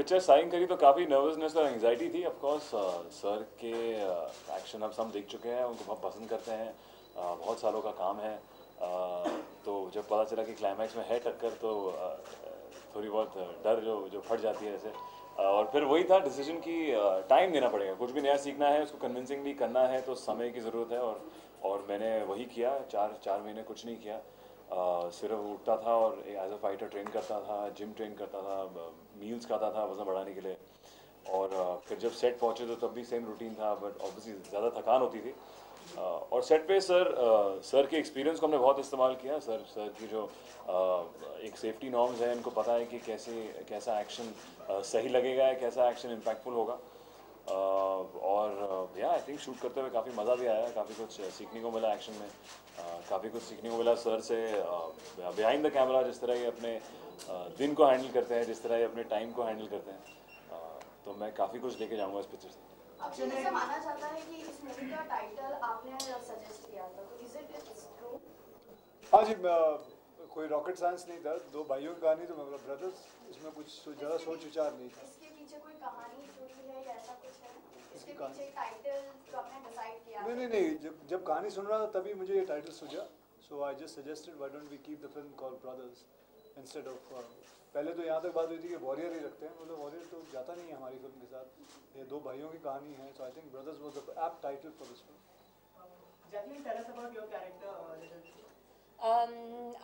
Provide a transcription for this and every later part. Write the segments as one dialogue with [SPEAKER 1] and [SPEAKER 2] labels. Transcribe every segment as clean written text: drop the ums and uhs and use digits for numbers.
[SPEAKER 1] Picture sign करी तो काफ़ी नर्वसनेस और एंग्जाइटी थी। ऑफ कोर्स सर के एक्शन अब हम देख चुके हैं, उनको बहुत पसंद करते हैं, बहुत सालों का काम है। तो जब पता चला कि क्लाइमैक्स में है टक्कर तो थोड़ी बहुत डर जो फट जाती है ऐसे। और फिर वही था डिसीजन की टाइम देना पड़ेगा, कुछ भी नया सीखना है उसको कन्विंसिंगली करना है तो समय की ज़रूरत है। और मैंने वही किया, चार महीने कुछ नहीं किया। सिर्फ उठता था और एज अ फाइटर ट्रेन करता था, जिम ट्रेन करता था, मील्स खाता था वज़न बढ़ाने के लिए। और फिर जब सेट पहुँचे तो तब भी सेम रूटीन था, बट ऑब्वियसली ज़्यादा थकान होती थी। और सेट पे सर के एक्सपीरियंस को हमने बहुत इस्तेमाल किया। सर की जो एक सेफ्टी नॉर्म्स हैं, इनको पता है कि कैसा एक्शन सही लगेगा या कैसा एक्शन इम्पैक्टफुल होगा। और या आई थिंक शूट करते हुए काफ़ी मज़ा भी आया, काफ़ी कुछ सीखने को मिला एक्शन में, काफ़ी कुछ सीखने को मिला सर से बिहाइंड द कैमरा, जिस तरह ये अपने दिन को हैंडल करते हैं, जिस तरह ये अपने टाइम को हैंडल करते हैं। तो मैं काफ़ी कुछ लेके जाऊँगा इस पिक्चर से।
[SPEAKER 2] अक्षय जैसे माना जाता है कि इस मूवी का टाइटल आपने सजेस्ट किया था, तो इज इट ट्रू?
[SPEAKER 3] हाँ जी, कोई रॉकेट साइंस नहीं था, दो भाइयों की कहानी, तो मैं बोला ब्रदर्स, इसमें कुछ ज़्यादा सोच विचार नहीं था।
[SPEAKER 2] इसके पीछे कोई कहानी जुड़ी है या ऐसा कुछ है? इसके पीछे टाइटल जो आपने डिसाइड किया?
[SPEAKER 3] नहीं, जब कहानी सुन रहा था तभी मुझे ये टाइटल सूझा। So I just suggested why don't we keep the film called brothers instead of. पहले तो यहाँ तक बात हुई थी कि वॉरियर ही रखते हैं, बोले वॉरियर तो जाता नहीं है हमारी फिल्म के साथ, ये दो भाइयों की कहानी है। So I think brothers was the apt title for this film.
[SPEAKER 4] Jacqueline, tell us about your character.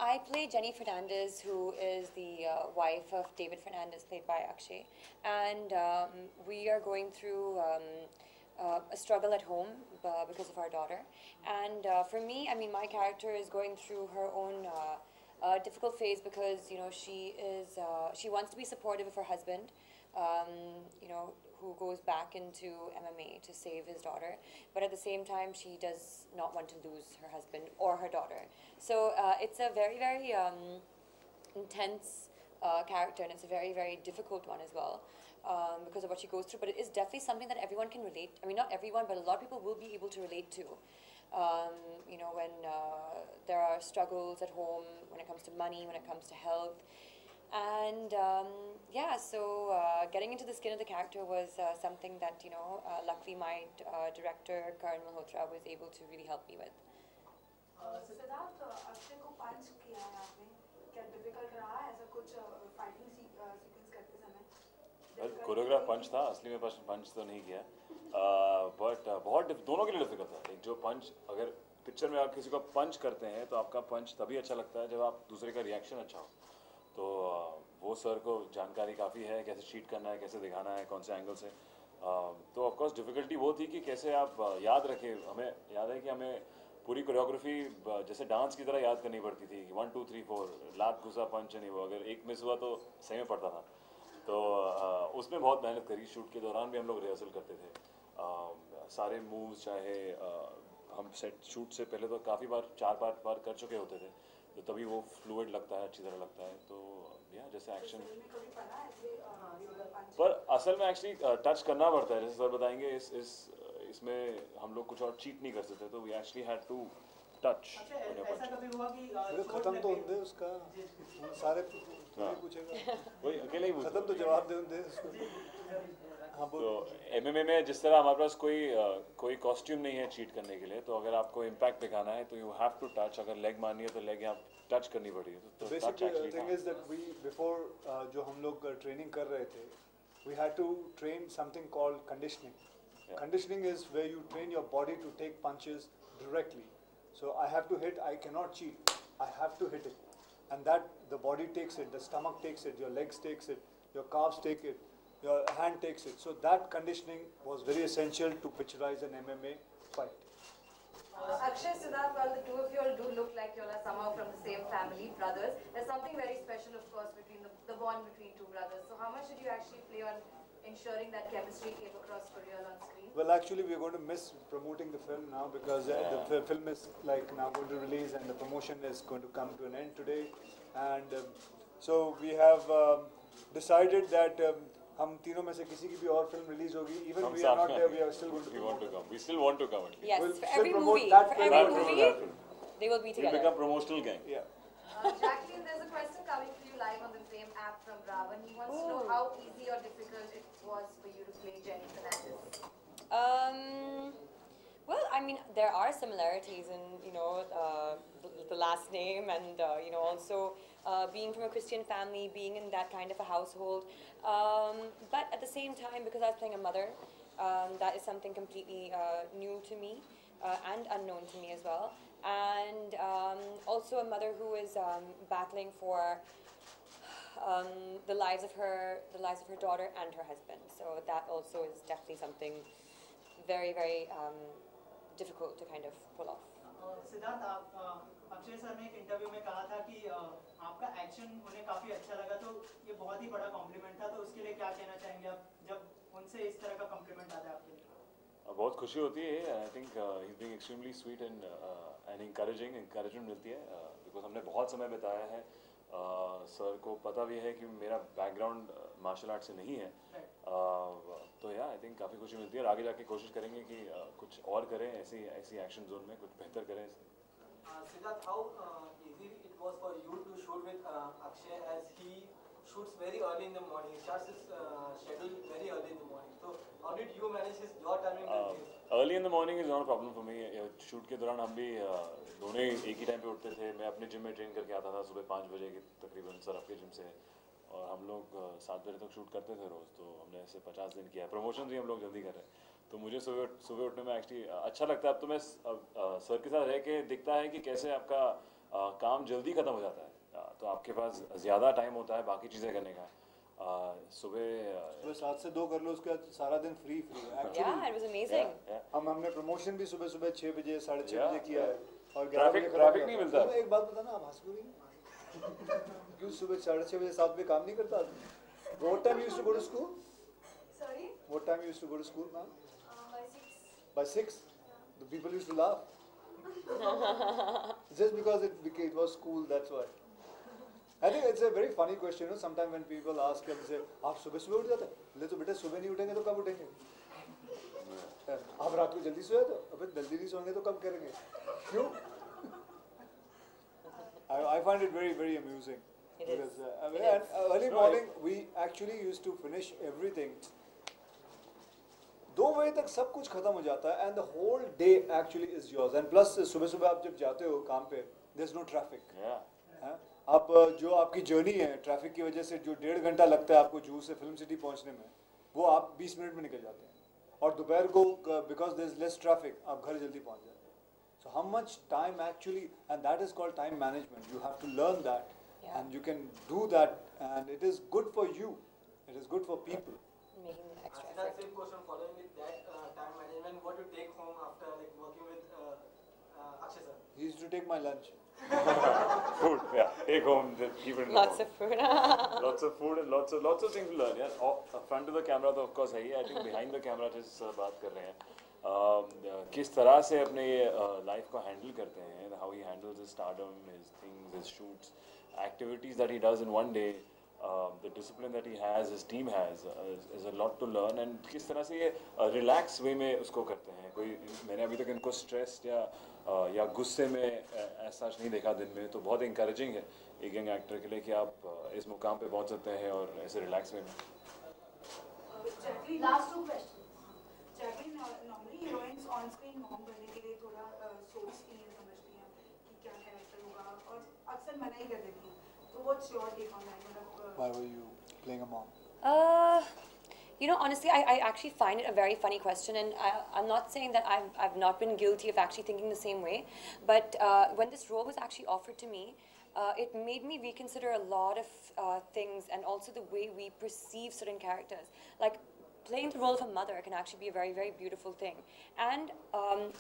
[SPEAKER 5] I play Jenny Fernandez, who is the wife of David Fernandez, played by Akshay, and we are going through a struggle at home because of our daughter. And for me, I mean, my character is going through her own difficult phase because she wants to be supportive of her husband, who goes back into MMA to save his daughter, but at the same time she does not want to lose her husband or her daughter. So it's a very, very intense character, and it's a very, very difficult one as well, because of what she goes through. But it is definitely something that everyone can relate. I mean, not everyone, but a lot of people will be able to relate to. When there are struggles at home, when it comes to money, when it comes to health. And so getting into the skin of the character was something that luckily my director Karan Malhotra was able to really help me with.
[SPEAKER 2] Siddharth, Akshay को पंच किया है आपने, क्या difficult रहा ऐसा कुछ fighting sequence करते समय?
[SPEAKER 1] कोरियोग्राफ पंच था, असली में पंच तो नहीं किया, बट बहुत दोनों के लिए डिफिकल्ट था। एक जो पंच, अगर पिक्चर में आप किसी को पंच करते हैं तो आपका पंच तभी अच्छा लगता है जब आप दूसरे का रिएक्शन अच्छा हो। तो वो सर को जानकारी काफ़ी है, कैसे शीट करना है, कैसे दिखाना है, कौन से एंगल से। तो ऑफकोर्स डिफ़िकल्टी वो थी कि कैसे आप याद रखें। हमें याद है कि हमें पूरी कोरियोग्राफी जैसे डांस की तरह याद करनी पड़ती थी कि 1 2 3 4 लात घुसा पंच नहीं, वो अगर एक मिस हुआ तो सही में पड़ता था। तो उसमें बहुत मेहनत करी। शूट के दौरान भी हम लोग रिहर्सल करते थे, सारे मूव्स, चाहे हम सेट शूट से पहले तो काफ़ी बार 4-5 बार कर चुके होते थे, तो तभी वो फ्लूइड लगता है, अच्छी तरह लगता है। तो जैसे एक्शन पर असल में एक्चुअली टच करना पड़ता है, जैसे सर बताएंगे। इसमें हम लोग कुछ और चीट नहीं कर सकते, तो we actually had to touch.
[SPEAKER 4] ऐसा कभी हुआ कि
[SPEAKER 3] खत्म तो होंगे उसका सारे पूछेगा,
[SPEAKER 1] वही अकेले ही
[SPEAKER 3] खत्म तो जवाब दे उसको।
[SPEAKER 1] तो MMA में जिस तरह हमारे पास कोई कॉस्ट्यूम नहीं है चीट करने के लिए, तो अगर आपको इम्पैक्ट दिखाना है तो यू हैव टू टच। अगर लेग मारनी है तो लेग यहाँ टच करनी पड़ेगी। तो
[SPEAKER 3] basically thing is that we before जो हम लोग ट्रेनिंग कर रहे थे, we had to train something called conditioning. Conditioning is where you train your body to take punches directly. So I have to hit, I cannot cheat, I have to hit it, and that the body takes it, the stomach takes it, your legs takes it, your calves take it, your hand takes it. So that conditioning was very essential to picturize an MMA fight.
[SPEAKER 6] Akshay, Siddharth, well, the two of you all do look like you all are somehow from the same family, brothers. There's something very special, of course, between the bond between two brothers. So how much did you actually play on ensuring that chemistry came across for real on screen?
[SPEAKER 3] Well, actually, we are going to miss promoting the film now because the film is like now going to release and the promotion is going to come to an end today. And so we have decided that हम तीनों में से किसी की भी और film release होगी, even we are not there, we are still going to.
[SPEAKER 1] We want to come. We still want to come.
[SPEAKER 5] Yes,
[SPEAKER 3] we'll
[SPEAKER 5] for every
[SPEAKER 3] promote
[SPEAKER 5] movie,
[SPEAKER 3] that
[SPEAKER 5] for
[SPEAKER 3] film.
[SPEAKER 5] every movie, they will be
[SPEAKER 1] We'll
[SPEAKER 5] together.
[SPEAKER 1] become promotional gang.
[SPEAKER 3] Yeah.
[SPEAKER 6] Jacqueline, there's a question coming to you live buying on the Fame app from Ravan. He wants to know how easy or difficult it was for you to play Jenny Fernandez.
[SPEAKER 5] Well, I mean, there are similarities in, the last name and, also being from a Christian family, being in that kind of a household. But at the same time, because I was playing a mother, that is something completely new to me and unknown to me as well. And also a mother who is battling for the lives of her daughter and her husband. So that also is definitely something very, very difficult to kind of pull off.
[SPEAKER 4] Siddharth, Akshay sir ने एक interview में कहा था कि आपका action उन्हें काफी अच्छा लगा, तो ये बहुत ही बड़ा कॉम्प्लीमेंट था, तो उसके लिए क्या कहना चाहेंगे आप जब उनसे इस तरह का कॉम्प्लीमेंट आता है आपके लिए?
[SPEAKER 1] बहुत खुशी होती है. I think he is being extremely sweet and encouragement मिलती है बिकॉज हमने बहुत समय बिताया है. सर को पता भी है कि मेरा बैकग्राउंड मार्शल आर्ट से नहीं है, तो या आई थिंक काफ़ी खुशी मिलती है. और आगे जाके कोशिश करेंगे कि कुछ और करें, ऐसी एक्शन जोन में कुछ बेहतर करें.
[SPEAKER 7] Siddharth, how easy it was for you to shoot with Akshay, as he shoots very early in the morning. He starts his schedule very early in the morning. So how did you manage your timing with his?
[SPEAKER 1] Early in the morning is not a problem for me. Shoot के दौरान हम भी दोनों ही एक ही time पे उठते थे. मैं अपने जिम में ट्रेन करके आता था सुबह 5 बजे के तकरीबन, सर आपके जिम से, और हम लोग 7 बजे तक शूट करते थे रोज़. तो हमने ऐसे 50 दिन किया है. प्रमोशन भी हम लोग जल्दी कर रहे हैं, तो मुझे सुबह उठने में एक्चुअली अच्छा लगता है. अब तो मैं सर के साथ रह के दिखता है कि कैसे आपका काम जल्दी ख़त्म हो जाता है, तो आपके पास ज़्यादा टाइम होता है बाकी चीज़ें करने का. सुबह
[SPEAKER 3] 7 से 2 कर लो, उसके बाद सारा दिन free.
[SPEAKER 5] Yeah, it was amazing.
[SPEAKER 3] हमने प्रमोशन भी सुबह 6 बजे 6:30
[SPEAKER 1] Yeah.
[SPEAKER 3] बजे किया है, और
[SPEAKER 1] ट्रैफिक नहीं मिलता.
[SPEAKER 3] एक बात बताना, आप हंस क्यों रही हैं? क्यों सुबह 6:30 बजे 7 बजे काम नहीं करता? What time you used to go to school?
[SPEAKER 2] Sorry?
[SPEAKER 3] What time you used to go to school, ma'am?
[SPEAKER 2] By 6.
[SPEAKER 3] By 6? The people used to laugh. Just because it was school, that's why. I think it's a very funny question, sometimes when people ask them, say, आप सुबह उठ जाते हैं? ले तो बेटा सुबह नहीं उठेंगे तो कब उठेंगे? आप रात को जल्दी सोए तो अबे जल्दी नहीं सोएंगे तो कब करेंगे? क्यों? I find it very, very amusing.
[SPEAKER 5] It is.
[SPEAKER 3] Because, and early morning we actually used to finish everything. 2 बजे तक सब कुछ खत्म हो जाता है, and the whole day actually is yours. And plus सुबह आप जब जाते हो काम पे, there's no traffic. आप जो आपकी जर्नी है ट्रैफिक की वजह से जो 1.5 घंटा लगता है आपको जूहू से फिल्म सिटी पहुंचने में, वो आप 20 मिनट में निकल जाते हैं. और दोपहर को because there is less traffic आप घर जल्दी पहुंच जाते हैं. So how much time actually, and that is called time management. You have to learn that and you can do that, and it is good for you, it is good for people.
[SPEAKER 5] Making the extra
[SPEAKER 7] That
[SPEAKER 5] effort.
[SPEAKER 7] same question following with that time management, what you take home after working with Akshay sir?
[SPEAKER 3] He used to take my lunch.
[SPEAKER 1] food, yeah, take home, keep it in the
[SPEAKER 5] Lots
[SPEAKER 1] home.
[SPEAKER 5] of food.
[SPEAKER 1] Lots of food and lots of things to learn. Yeah, front of the camera तो of course है ही. I think behind the camera जिस बात कर रहे हैं, किस तरह से अपने लाइफ को हैंडल करते हैं, how he handles his stardom, his things, his shoots, activities that he does in one day, the discipline that he has, his team has, is a lot to learn. And किस तरह से ये relax way में उसको करते हैं. कोई मैंने अभी तक इनको stressed या गुस्से में ऐसा नहीं देखा दिन में, तो बहुत encouraging है एक यंग एक्टर के लिए कि आप इस मुकाम पे पहुंच सकते हैं और ऐसे रिलैक्स वे में.
[SPEAKER 2] Jacqueline, last 2 questions. Jacqueline, normally heroines on screen mom बनने के लिए थोड़ा सोचती हैं, समझती हैं कि क्या कैरेक्टर होगा, और अक्सर मना ही कर देती हैं. तो what's your take on that?
[SPEAKER 3] Why were you playing a mom?
[SPEAKER 5] Honestly, I actually find it a very funny question, and I'm not saying that I've not been guilty of actually thinking the same way, but when this role was actually offered to me, it made me reconsider a lot of things, and also the way we perceive certain characters. Like, playing the role of a mother can actually be a very, very beautiful thing. And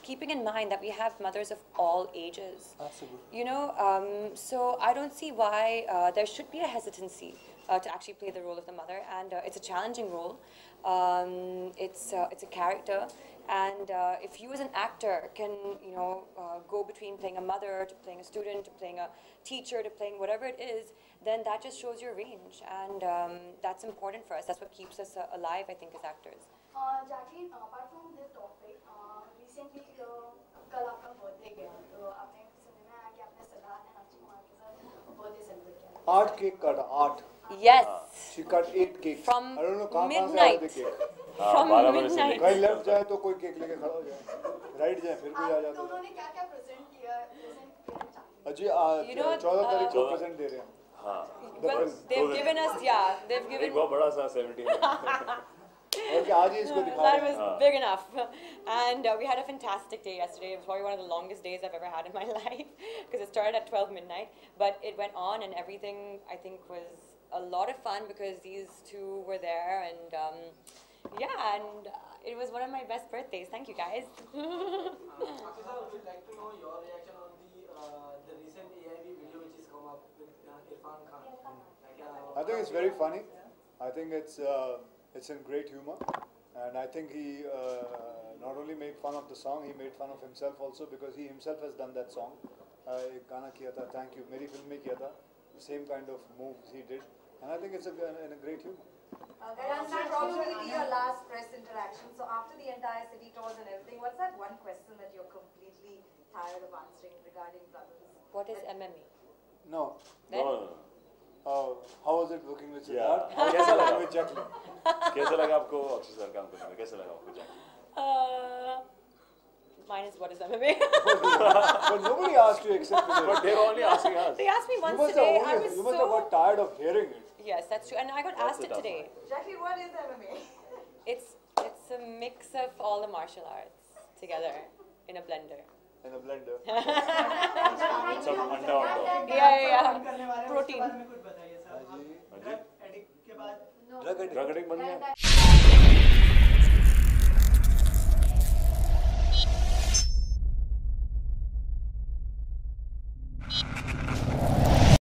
[SPEAKER 5] keeping in mind that we have mothers of all ages.
[SPEAKER 3] Absolutely.
[SPEAKER 5] So I don't see why there should be a hesitancy to actually play the role of the mother. And it's a challenging role. It's a character. And if you as an actor can, go between playing a mother to playing a student to playing a teacher to playing whatever it is, then that just shows your range, and that's important for us. That's what keeps us alive, I think, as actors.
[SPEAKER 2] Jacqueline, apart from this topic, recently कल आपका birthday गया, तो आपने सुनने में आया कि आपने सिद्धार्थ एंड अक्षय कुमार के साथ बर्थडे सेलिब्रेट किया.
[SPEAKER 3] 8 cake cut, 8.
[SPEAKER 5] Yes.
[SPEAKER 3] She cut 8 cakes.
[SPEAKER 5] From
[SPEAKER 3] I don't know कहाँ से आ रहे
[SPEAKER 5] midnight.
[SPEAKER 3] थे cake.
[SPEAKER 5] From
[SPEAKER 1] 12 बजे से
[SPEAKER 5] midnight.
[SPEAKER 1] लेकर
[SPEAKER 3] कहीं लेफ्ट जाए तो कोई केक लेके खड़ा हो जाए, राइट जाए फिर कोई आ जाता है।
[SPEAKER 2] उन्होंने क्या क्या प्रेजेंट किया चाकली?
[SPEAKER 3] अजी
[SPEAKER 5] You know,
[SPEAKER 3] 14 तारीख को
[SPEAKER 1] 14
[SPEAKER 3] प्रेजेंट दे रहे हैं।
[SPEAKER 1] हाँ
[SPEAKER 5] Well, they've given us, yeah, they've
[SPEAKER 1] एक
[SPEAKER 5] given.
[SPEAKER 1] बहुत बड़ा सा 17
[SPEAKER 3] और क्या आज ही इसको दिखा
[SPEAKER 5] That
[SPEAKER 3] रहे हैं।
[SPEAKER 5] was big enough. And we had a fantastic day yesterday. It was probably one of the longest days I've ever had in my life because it started at 12 midnight. But it went on and everything I think was a lot of fun because these two were there and yeah, and it was one of my best birthdays. Thank you guys.
[SPEAKER 7] Akshay sir, would like to know your reaction on the recent AIB video which has come up with Irfan Khan.
[SPEAKER 3] I think it's very funny. I think it's in great humor, and I think he not only made fun of the song, he made fun of himself also because he himself has done that song. एक गाना किया था, Thank You, मेरी film में किया था. The same kind of moves he did, and I think it's in a great humor.
[SPEAKER 6] This will probably be your last press interaction. So after the entire city tours and everything, what's that one question that you're completely tired of answering regarding brothers?
[SPEAKER 5] What is MMA?
[SPEAKER 3] No.
[SPEAKER 5] Then?
[SPEAKER 3] How was it working with
[SPEAKER 1] Yeah.
[SPEAKER 3] Siddharth? How was
[SPEAKER 1] कैसा
[SPEAKER 3] it
[SPEAKER 1] लगा?
[SPEAKER 3] working with Jacqueline?
[SPEAKER 1] कैसा लगा आपको Akshay sir काम करने में? कैसा लगा आपको जैकी?
[SPEAKER 5] Mine is what is MMA?
[SPEAKER 3] But nobody asked you except for
[SPEAKER 1] But they were only asking us.
[SPEAKER 5] They asked me
[SPEAKER 3] You
[SPEAKER 5] once
[SPEAKER 3] must
[SPEAKER 5] today.
[SPEAKER 3] have
[SPEAKER 5] I was
[SPEAKER 3] you must have got tired of hearing it.
[SPEAKER 5] Yes, that's true. And I got
[SPEAKER 1] That's
[SPEAKER 5] asked
[SPEAKER 1] the
[SPEAKER 5] it
[SPEAKER 1] tough
[SPEAKER 5] today.
[SPEAKER 6] Jackie, what is MMA?
[SPEAKER 5] It's a mix of all the martial arts together in a blender.
[SPEAKER 3] In a blender.
[SPEAKER 1] It's a under on top.
[SPEAKER 5] Yeah.
[SPEAKER 4] करने वाले हैं, उसके
[SPEAKER 5] Protein.
[SPEAKER 4] बारे में कुछ बताइए sir.
[SPEAKER 3] हाँ जी।
[SPEAKER 4] Drug addict के बाद
[SPEAKER 3] Drug addict.
[SPEAKER 1] Drug addict बन गया?